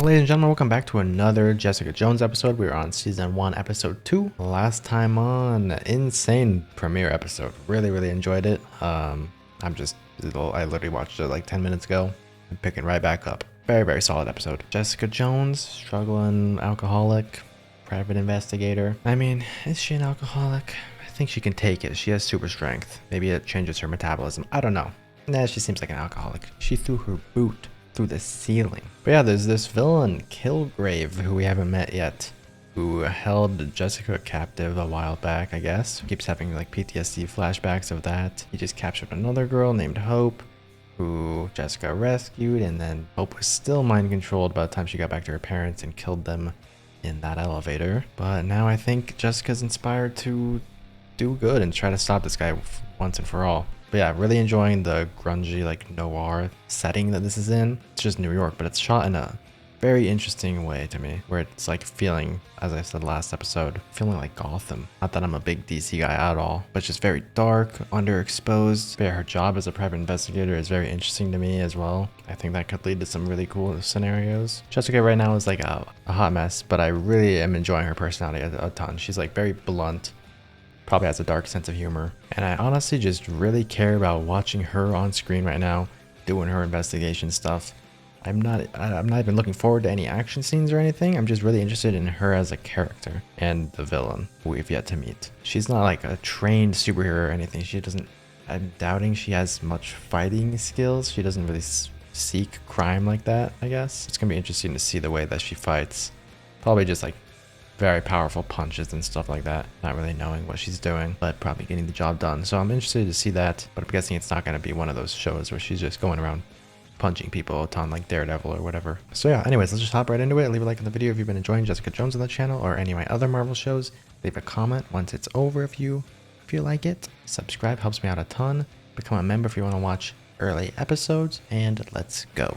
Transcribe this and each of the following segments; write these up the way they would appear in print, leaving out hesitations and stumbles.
Ladies and gentlemen, welcome back to another Jessica Jones episode. We are on season 1, episode 2. Last time on, insane premiere episode. Really enjoyed it. I literally watched it like 10 minutes ago. I'm picking right back up. Very solid episode. Jessica Jones, struggling alcoholic, private investigator. I mean, is she an alcoholic? I think she can take it. She has super strength. Maybe it changes her metabolism. I don't know. Nah, she seems like an alcoholic. She threw her boot through the ceiling. But yeah, there's this villain, Killgrave, who we haven't met yet, who held Jessica captive a while back, I guess. Keeps having like PTSD flashbacks of that. He just captured another girl named Hope, who Jessica rescued, and then Hope was still mind controlled by the time she got back to her parents and killed them in that elevator. But now I think Jessica's inspired to do good and try to stop this guy once and for all. But yeah, really enjoying the grungy, like noir setting that this is in. It's just New York, but it's shot in a very interesting way to me, where it's like feeling, as I said last episode, feeling like Gotham. Not that I'm a big DC guy at all, but it's just very dark, underexposed. But her job as a private investigator is very interesting to me as well. I think that could lead to some really cool scenarios. Jessica right now is like a hot mess, but I really am enjoying her personality a ton. She's like very blunt. Probably has a dark sense of humor, and I honestly just really care about watching her on screen right now doing her investigation stuff. I'm not even looking forward to any action scenes or anything. I'm just really interested in her as a character and the villain who we've yet to meet. She's not like a trained superhero or anything. I'm doubting she has much fighting skills. She doesn't really seek crime like that, I guess. It's gonna be interesting to see the way that she fights. Probably just like very powerful punches and stuff like that, not really knowing what she's doing, but probably getting the job done. So I'm interested to see that, but I'm guessing it's not going to be one of those shows where she's just going around punching people a ton like Daredevil or whatever. So yeah, anyways, let's just hop right into it. Leave a like on the video if you've been enjoying Jessica Jones on the channel or any of my other Marvel shows. Leave a comment once it's over if you feel like it. Subscribe helps me out a ton. Become a member if you want to watch early episodes, and let's go.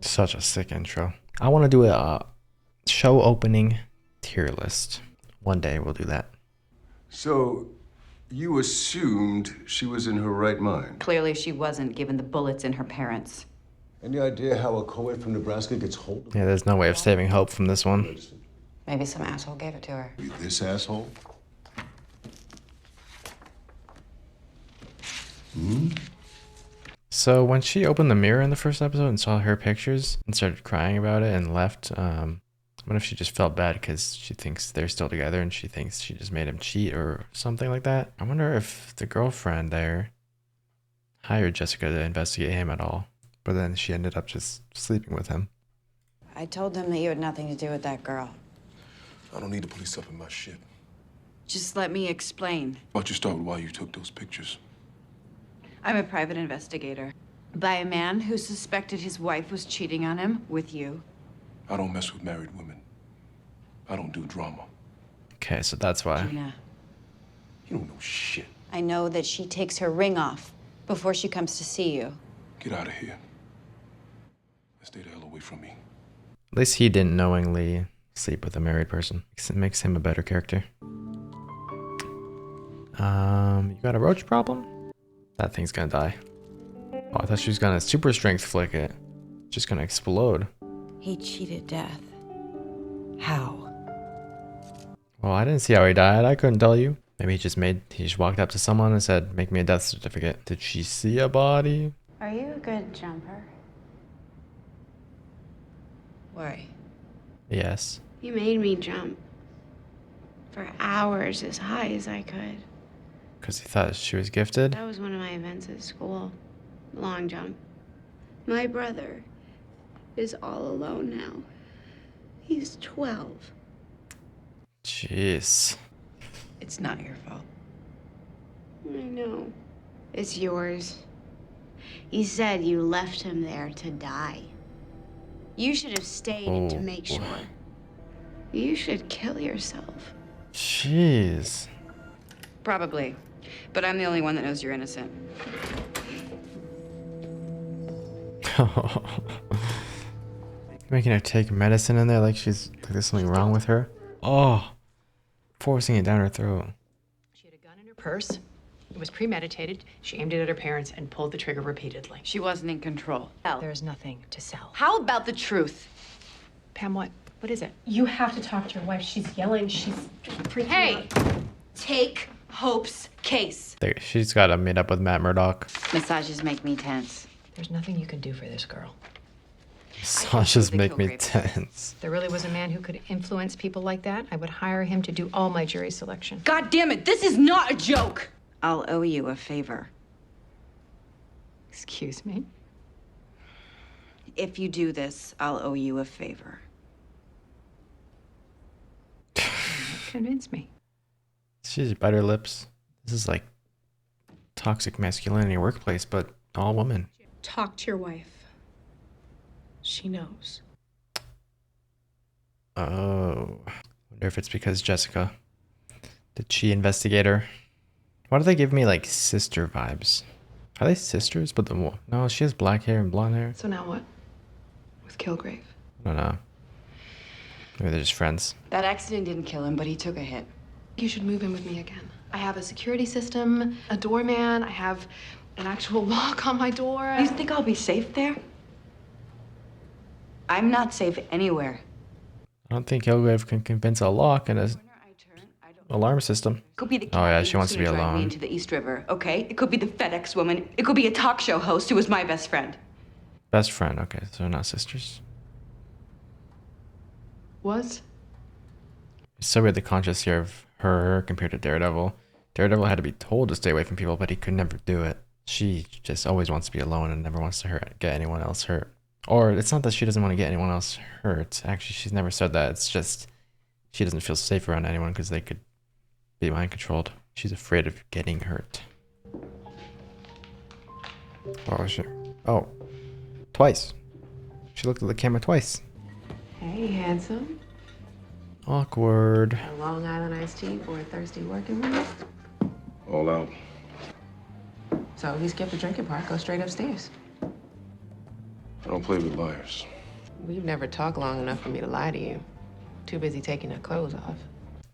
Such a sick intro. I want to do a show opening tier list. One day we'll do that. So, you assumed she was in her right mind? Clearly she wasn't, given the bullets in her parents. Any idea how a co-ed from Nebraska gets hold of Yeah, there's no way of saving Hope from this one. Maybe some asshole gave it to her. This asshole? Hmm? So when she opened the mirror in the first episode and saw her pictures and started crying about it and left, what if she just felt bad because she thinks they're still together and she thinks she just made him cheat or something like that? I wonder if the girlfriend there hired Jessica to investigate him at all, but then she ended up just sleeping with him. I told him that you had nothing to do with that girl. I don't need the police up in my shit. Just let me explain. Why don't you start with why you took those pictures? I'm a private investigator by a man who suspected his wife was cheating on him with you. I don't mess with married women. I don't do drama. Okay, so that's why. Gina, You don't know shit. I know that she takes her ring off before she comes to see you. Get out of here. Stay the hell away from me. At least he didn't knowingly sleep with a married person. It makes him a better character. You got a roach problem? That thing's gonna die. Oh, I thought she was gonna super strength flick it. Just gonna explode. He cheated death. How? Well, I didn't see how he died. I couldn't tell you. Maybe he just walked up to someone and said, "Make me a death certificate." Did she see a body? Are you a good jumper? Why? Yes. You made me jump for hours as high as I could. Because he thought she was gifted? That was one of my events at school. Long jump. My brother is all alone now. He's 12. Jeez. It's not your fault. I know. It's yours. You said you left him there to die. You should have stayed to make sure. You should kill yourself. Jeez. Probably. But I'm the only one that knows you're innocent. Making her take medicine in there like there's something wrong with her. Oh, forcing it down her throat. She had a gun in her purse. It was premeditated. She aimed it at her parents and pulled the trigger repeatedly. She wasn't in control. There's nothing to sell. How about the truth? Pam, what? What is it? You have to talk to your wife. She's yelling. She's freaking Hey! out. Take Hope's case. She's got to meet up with Matt Murdock. Massages make me tense. There's nothing you can do for this girl. Massages make me Killgrave tense. If there really was a man who could influence people like that, I would hire him to do all my jury selection. God damn it, this is not a joke! I'll owe you a favor. Excuse me? If you do this, I'll owe you a favor. Convince me. She's bite her lips. This is like toxic masculinity workplace, but all women. Talk to your wife. She knows. Oh. Wonder if it's because Jessica. Did she investigate her? Why do they give me like sister vibes? Are they sisters? But no, she has black hair and blonde hair. So now what? With Killgrave. I don't know. Maybe they're just friends. That accident didn't kill him, but he took a hit. You should move in with me again. I have a security system, a doorman. I have an actual lock on my door. You think I'll be safe there? I'm not safe anywhere. I don't think Kilgrave can convince a lock and an alarm system. Could be the Oh yeah, cat she wants to be who's gonna drive me alone. into the East River, okay? It could be the FedEx woman. It could be a talk show host who was my best friend. Best friend, okay, so they're not sisters. Was? It's so weird the conscious here of her compared to Daredevil. Daredevil had to be told to stay away from people, but he could never do it. She just always wants to be alone and never wants to get anyone else hurt. Or it's not that she doesn't want to get anyone else hurt. Actually, she's never said that. It's just she doesn't feel safe around anyone because they could be mind controlled. She's afraid of getting hurt. Oh shit. Oh. Twice. She looked at the camera twice. Hey, handsome. Awkward. A Long Island iced tea for a thirsty working woman? All out. So if you skip the drinking part, go straight upstairs. I don't play with liars. We've never talked long enough for me to lie to you. Too busy taking her clothes off.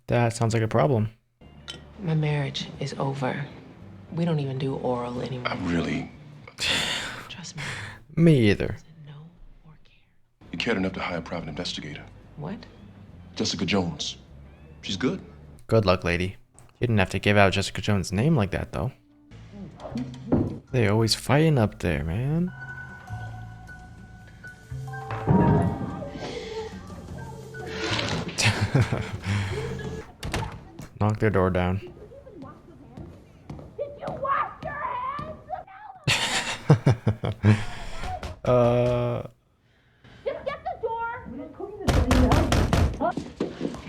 That sounds like a problem. My marriage is over. We don't even do oral anymore. I really... Trust me. Me either. No or care. You cared enough to hire a private investigator. What? Jessica Jones. She's good. Good luck, lady. You didn't have to give out Jessica Jones' name like that, though. They always fighting up there, man. Knock their door down. Did you wash your hands? Just get the door.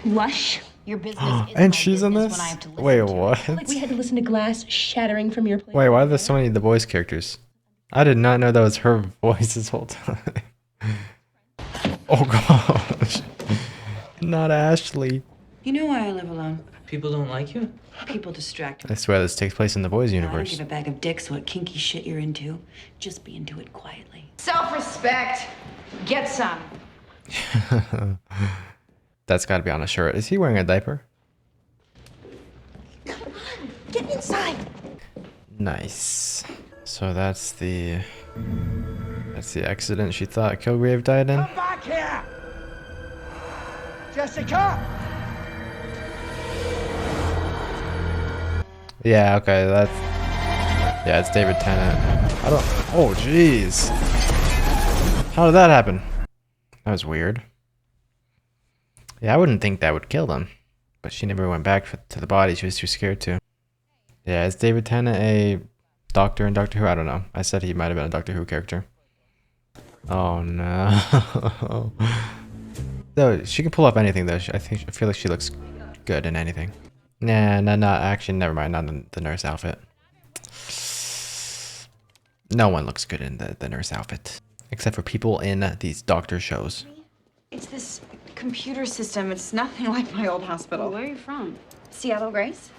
Lush. Your business is And my she's in business this? when I have to listen Wait, to what? Like we had to listen to glass shattering from your plate. Wait, why are there so many of the boys characters? I did not know that was her voice this whole time. Oh gosh. Not Ashley. You know why I live alone? People don't like you? People distract me. I swear this takes place in the boys I don't universe. give a bag of dicks what kinky shit you're into. Just be into it quietly. Self-respect. Get some. That's gotta be on a shirt. Is he wearing a diaper? Come on, get inside. Nice. So that's the accident she thought Kilgrave died in. Come back here! Jessica! Yeah, okay, yeah, it's David Tennant. Oh jeez. How did that happen? That was weird. Yeah, I wouldn't think that would kill them. But she never went back to the body. She was too scared to. Yeah, is David Tennant a doctor in Doctor Who? I don't know. I said he might have been a Doctor Who character. Oh no. No, she can pull off anything though. I feel like she looks good in anything. Nah, actually, never mind. Not in the nurse outfit. No one looks good in the nurse outfit. Except for people in these doctor shows. It's this computer system. It's nothing like my old hospital. Where are you from? Seattle Grace?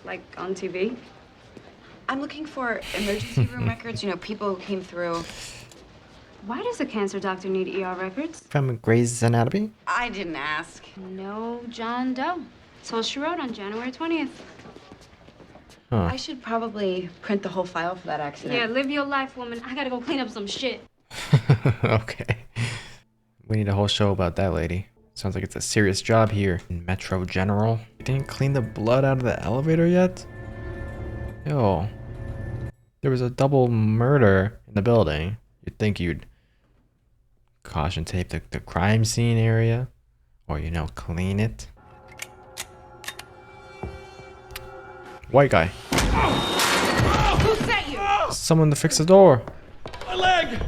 Like on TV? I'm looking for emergency room records. You know, people who came through. Why does a cancer doctor need ER records? From Grey's Anatomy? I didn't ask. No John Doe. That's all she wrote on January 20th. Huh. I should probably print the whole file for that accident. Yeah, live your life, woman. I gotta go clean up some shit. Okay. We need a whole show about that lady. Sounds like it's a serious job here in Metro General. You didn't clean the blood out of the elevator yet? Yo. There was a double murder in the building. You'd think you'd caution tape the crime scene area. Or, you know, clean it. White guy. Who sent you? Someone to fix the door. My leg!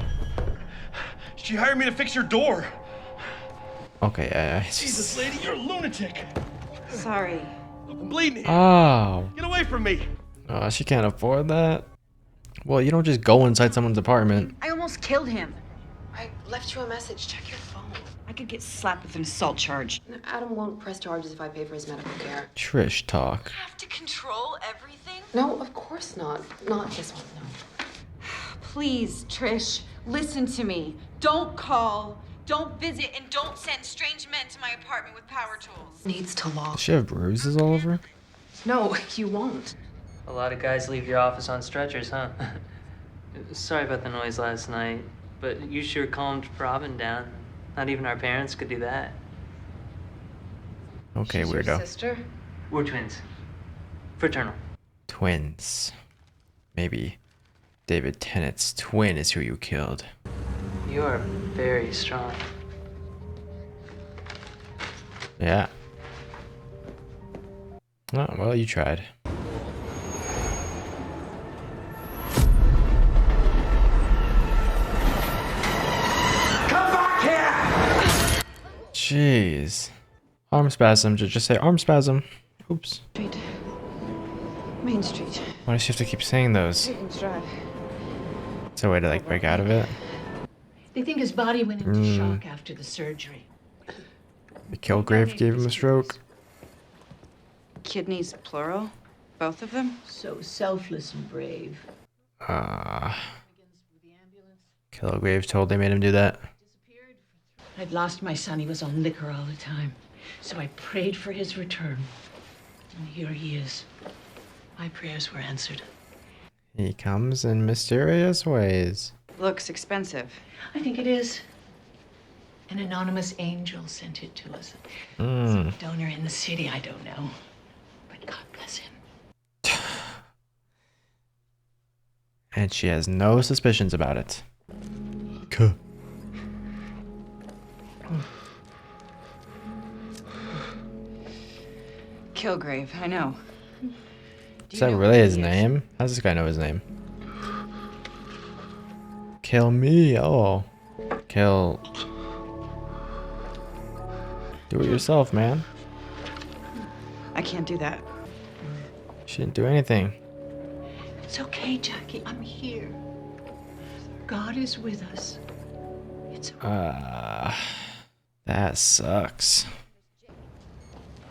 She hired me to fix your door. Okay, Jesus, lady, you're a lunatic. Sorry. Look, I'm bleeding here. Oh. Get away from me. She can't afford that. Well, you don't just go inside someone's apartment. I almost killed him. I left you a message. Check your phone. I could get slapped with an assault charge. Adam won't press charges if I pay for his medical care. Trish talk. Have to control everything? No, of course not. Not this one, no. Please, Trish, listen to me. Don't call, don't visit, and don't send strange men to my apartment with power tools. Needs to log. Does she have bruises all over? No, you won't. A lot of guys leave your office on stretchers, huh? Sorry about the noise last night, but you sure calmed Robin down. Not even our parents could do that. Okay, She's your weirdo. sister? We're twins. Fraternal. Twins. Maybe David Tennant's twin is who you killed. You are very strong. Yeah. Oh, well, you tried. Jeez. Arm spasm. Just say arm spasm. Oops. Street. Main Street. Why does she have to keep saying those? Chickens Drive. It's a way to like break out of it. They think his body went into shock after the surgery. The Killgrave gave him a stroke. Kidneys, plural? Both of them? So selfless and brave. Killgrave told they made him do that. I'd lost my son. He was on liquor all the time. So I prayed for his return. And here he is. My prayers were answered. He comes in mysterious ways. Looks expensive. I think it is. An anonymous angel sent it to us. Mm. Some donor in the city, I don't know. But God bless him. And she has no suspicions about it. Killgrave, I know. Is that really his name? How does this guy know his name? Kill me. Oh. Kill. Do it yourself, man. I can't do that. She didn't do anything. It's okay, Jackie. I'm here. God is with us. It's That sucks.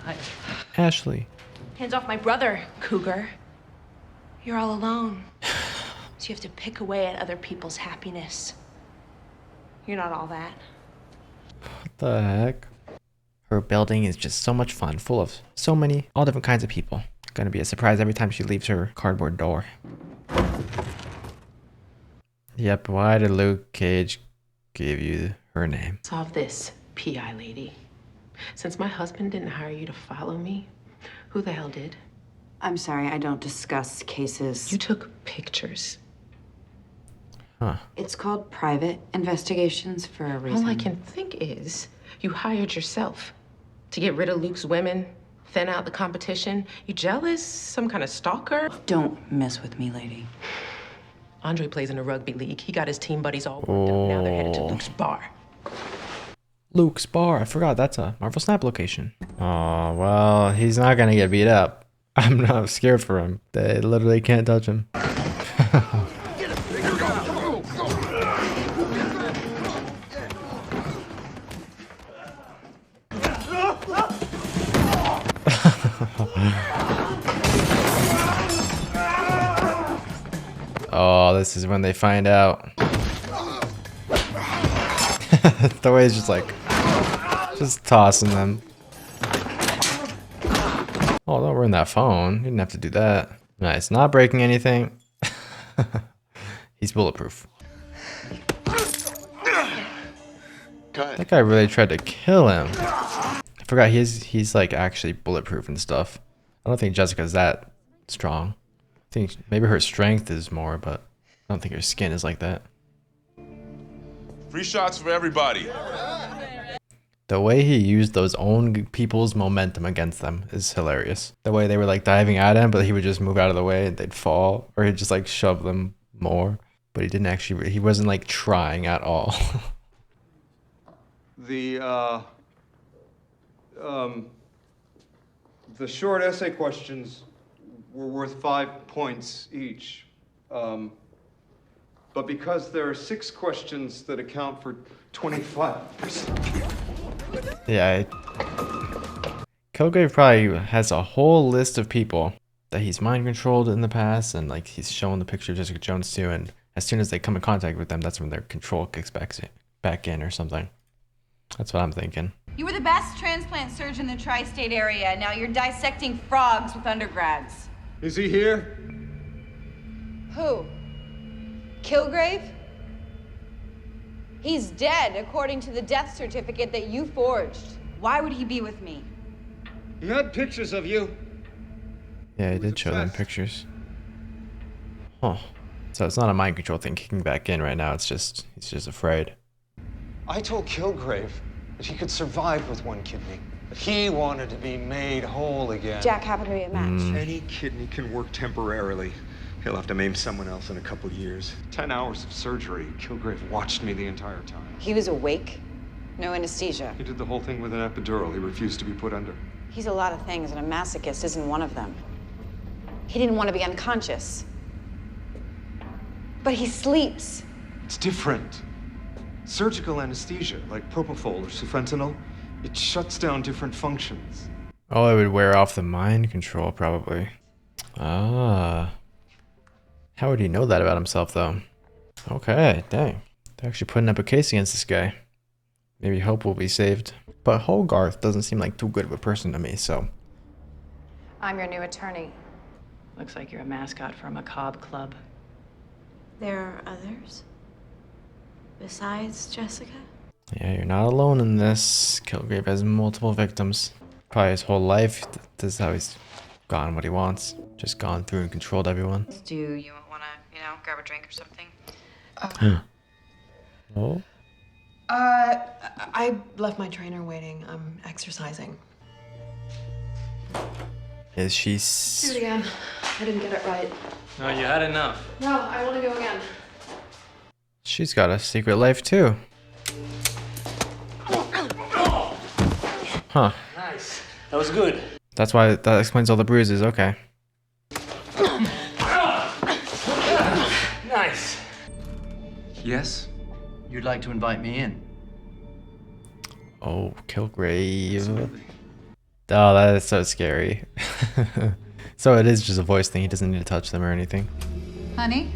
Hi. Ashley. Hands off my brother, Cougar. You're all alone. So you have to pick away at other people's happiness. You're not all that. What the heck? Her building is just so much fun, full of so many, all different kinds of people. Gonna be a surprise every time she leaves her cardboard door. Yep, why did Luke Cage give you her name? Solve this, PI lady. Since my husband didn't hire you to follow me, who the hell did? I'm sorry, I don't discuss cases. You took pictures. Huh. It's called private investigations for a reason. All I can think is you hired yourself to get rid of Luke's women, thin out the competition. You jealous? Some kind of stalker? Don't mess with me, lady. Andre plays in a rugby league. He got his team buddies all worked up. Now they're headed to Oh. Luke's bar. Luke's bar. I forgot that's a Marvel Snap location. Oh, well, he's not gonna get beat up. I'm not scared for him. They literally can't touch him. Oh, this is when they find out. The way he's just like, just tossing them. Oh, don't ruin that phone. You didn't have to do that. Nice, not breaking anything. He's bulletproof. That guy really tried to kill him. I forgot he's like actually bulletproof and stuff. I don't think Jessica's that strong. I think maybe her strength is more, but I don't think her skin is like that. Free shots for everybody. The way he used those own people's momentum against them is hilarious. The way they were like diving at him, but he would just move out of the way and they'd fall, or he'd just like shove them more. But he didn't actually, he wasn't like trying at all. The short essay questions were worth 5 points each. But because there are 6 questions that account for 25%. Yeah, Killgrave probably has a whole list of people that he's mind controlled in the past, and like he's shown the picture of Jessica Jones to, and as soon as they come in contact with them, that's when their control kicks back in or something. That's what I'm thinking. You were the best transplant surgeon in the tri-state area. Now you're dissecting frogs with undergrads. Is he here? Who? Killgrave? He's dead, according to the death certificate that you forged. Why would he be with me? He had pictures of you. Yeah, he did show them pictures. Huh. So it's not a mind control thing kicking back in right now. It's just, he's just afraid. I told Killgrave that he could survive with 1 kidney, but he wanted to be made whole again. Jack happened to be a match. Any kidney can work temporarily. He'll have to maim someone else in a couple years. 10 hours of surgery. Killgrave watched me the entire time. He was awake, no anesthesia. He did the whole thing with an epidural. He refused to be put under. He's a lot of things, and a masochist isn't one of them. He didn't want to be unconscious. But he sleeps. It's different. Surgical anesthesia, like propofol or sufentanil, it shuts down different functions. Oh, it would wear off the mind control, probably. Ah. How would he know that about himself, though? Okay, dang. They're actually putting up a case against this guy. Maybe Hope will be saved. But Hogarth doesn't seem like too good of a person to me, so... I'm your new attorney. Looks like you're a mascot for a macabre club. There are others besides Jessica? Yeah, you're not alone in this. Kilgrave has multiple victims. Probably his whole life, this is how he's gotten what he wants. Just gone through and controlled everyone. Do you want to, grab a drink or something? Oh? I left my trainer waiting. I'm exercising. Is she... Do it again. I didn't get it right. No, you had enough. No, I want to go again. She's got a secret life, too. Huh. Nice. That was good. That's why, that explains all the bruises, okay. Nice. Yes? You'd like to invite me in? Oh, Kilgrave. Oh, that is so scary. So it is just a voice thing. He doesn't need to touch them or anything. Honey?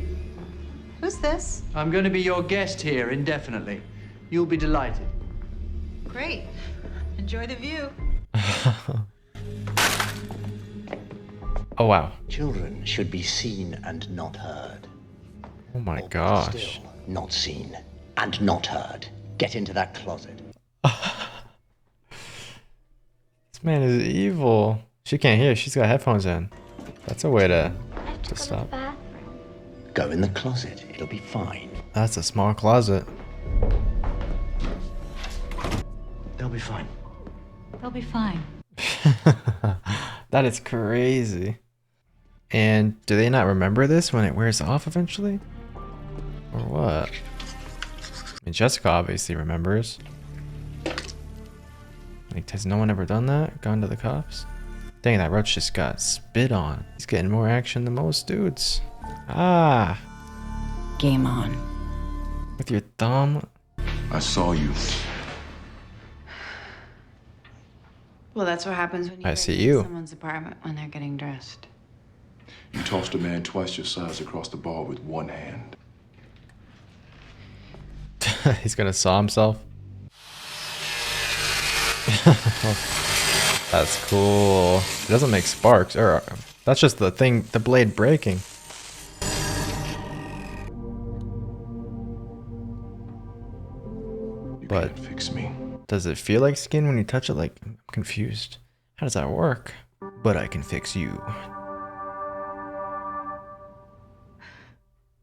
Who's this? I'm going to be your guest here indefinitely. You'll be delighted. Great. Enjoy the view. Oh, wow. Children should be seen and not heard. Oh my gosh. Still, not seen and not heard. Get into that closet. This man is evil. She can't hear. She's got headphones in. That's a way to stop. Go in the closet. It'll be fine. That's a small closet. They'll be fine. They'll be fine. That is crazy. And do they not remember this when it wears off eventually? Or what? I mean, Jessica obviously remembers. Like, has no one ever done that? Gone to the cops? Dang, that roach just got spit on. He's getting more action than most dudes. Ah! Game on. With your thumb? I saw you. Well, that's what happens when you I break see into you. someone's apartment when they're getting dressed. You tossed a man twice your size across the bar with one hand. He's gonna saw himself. That's cool. It doesn't make sparks, or that's just the thing, the blade breaking. But fix me. Does it feel like skin when you touch it? Like, I'm confused. How does that work? But I can fix you.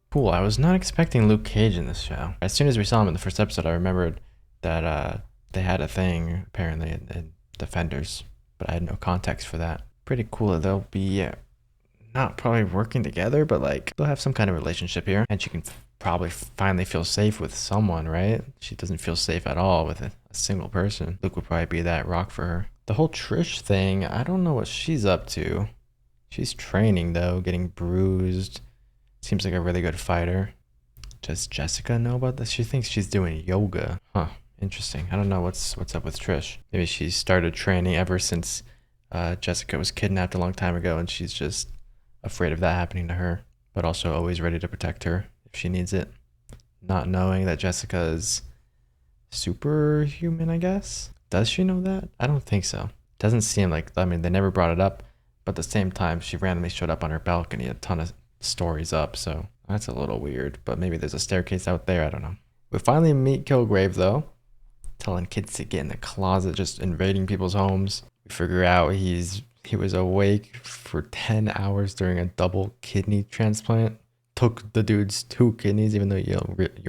Cool. I was not expecting Luke Cage in this show. As soon as we saw him in the first episode, I remembered that they had a thing apparently in Defenders, but I had no context for that. Pretty cool that they'll be not probably working together, but like they'll have some kind of relationship here, and she can probably finally feel safe with someone, right? She doesn't feel safe at all with a single person. Luke would probably be that rock for her. The whole Trish thing, I don't know what she's up to. She's training though, getting bruised. Seems like a really good fighter. Does Jessica know about this? She thinks she's doing yoga. Huh, interesting. I don't know what's up with Trish. Maybe she started training ever since Jessica was kidnapped a long time ago, and she's just afraid of that happening to her, but also always ready to protect her if she needs it. Not knowing that Jessica is superhuman, I guess. Does she know that? I don't think so. Doesn't seem like, I mean, they never brought it up, but at the same time, she randomly showed up on her balcony, a ton of stories up, so that's a little weird, but maybe there's a staircase out there, I don't know. We finally meet Killgrave though, telling kids to get in the closet, just invading people's homes. We figure out he was awake for 10 hours during a double kidney transplant. Took the dude's 2 kidneys, even though you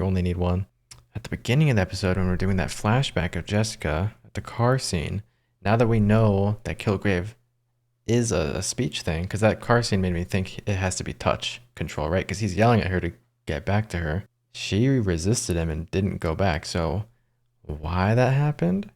only need 1. At the beginning of the episode, when we're doing that flashback of Jessica at the car scene, now that we know that Killgrave is a speech thing, because that car scene made me think it has to be touch control, right? Because he's yelling at her to get back to her. She resisted him and didn't go back, so why that happened,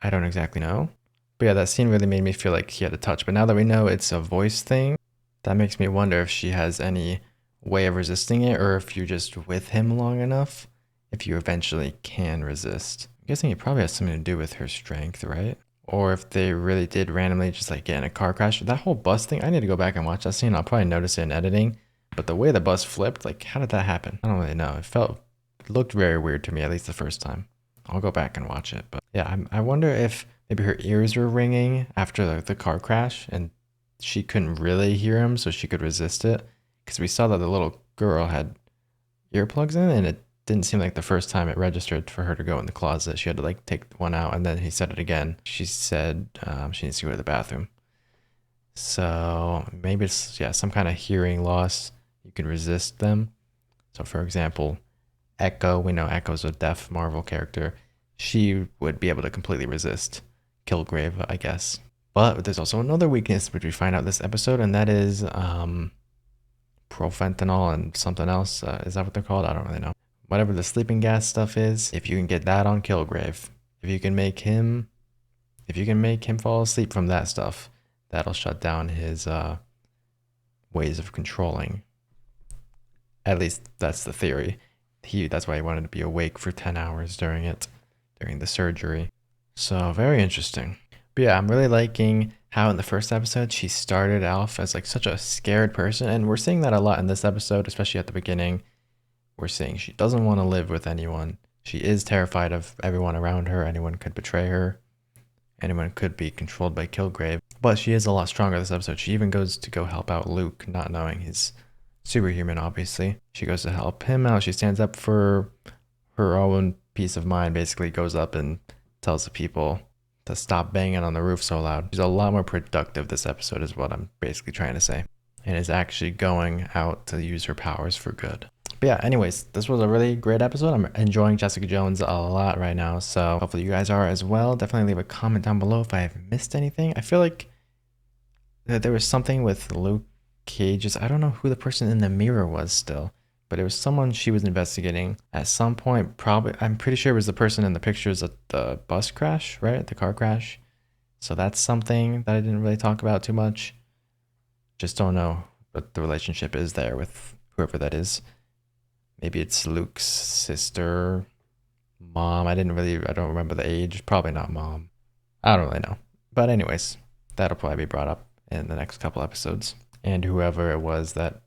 I don't exactly know. But yeah, that scene really made me feel like he had a touch. But now that we know it's a voice thing, that makes me wonder if she has any way of resisting it, or if you're just with him long enough, if you eventually can resist. I'm guessing it probably has something to do with her strength, right? Or if they really did randomly just like get in a car crash. That whole bus thing, I need to go back and watch that scene. I'll probably notice it in editing. But the way the bus flipped, like, how did that happen? I don't really know. It looked very weird to me, at least the first time. I'll go back and watch it. But yeah, I wonder if maybe her ears were ringing after the car crash and she couldn't really hear him, so she could resist it. Because we saw that the little girl had earplugs in, and it didn't seem like the first time it registered for her to go in the closet. She had to like take one out, and then he said it again. She said she needs to go to the bathroom. So maybe it's, yeah, some kind of hearing loss. You can resist them. So for example, A.K.A, we know A.K.A's a deaf Marvel character. She would be able to completely resist Killgrave, I guess. But there's also another weakness which we find out this episode, and that is profentanil and something else. Is that what they're called? I don't really know. Whatever the sleeping gas stuff is, if you can get that on Killgrave, if you can make him fall asleep from that stuff, that'll shut down his ways of controlling. At least that's the theory. That's why he wanted to be awake for 10 hours during the surgery. So very interesting. But yeah, I'm really liking how in the first episode she started off as like such a scared person, and we're seeing that a lot in this episode, especially at the beginning. We're seeing she doesn't want to live with anyone. She is terrified of everyone around her. Anyone could betray her. Anyone could be controlled by Killgrave. But she is a lot stronger this episode. She even goes to go help out Luke, not knowing he's superhuman, obviously. She goes to help him out. She stands up for her own peace of mind, basically goes up and tells the people to stop banging on the roof so loud. She's a lot more productive this episode is what I'm basically trying to say. And is actually going out to use her powers for good. But yeah, anyways, this was a really great episode. I'm enjoying Jessica Jones a lot right now, so hopefully you guys are as well. Definitely leave a comment down below if I have missed anything. I feel like there was something with Luke Cage's, I don't know who the person in the mirror was still, but it was someone she was investigating at some point. Probably, I'm pretty sure it was the person in the pictures at the bus crash, right? The car crash. So that's something that I didn't really talk about too much. Just don't know what the relationship is there with whoever that is. Maybe it's Luke's sister, mom. I don't remember the age. Probably not mom. I don't really know. But anyways, that'll probably be brought up in the next couple episodes. And whoever it was that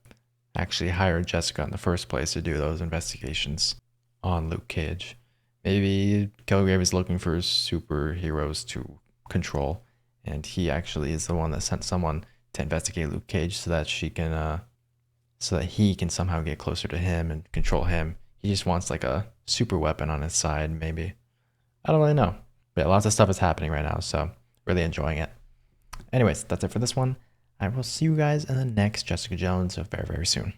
actually hired Jessica in the first place to do those investigations on Luke Cage. Maybe Kilgrave is looking for superheroes to control, and he actually is the one that sent someone to investigate Luke Cage so that he can somehow get closer to him and control him. He just wants like a super weapon on his side, maybe. I don't really know. But lots of stuff is happening right now, so really enjoying it. Anyways, that's it for this one. I will see you guys in the next Jessica Jones very, very soon.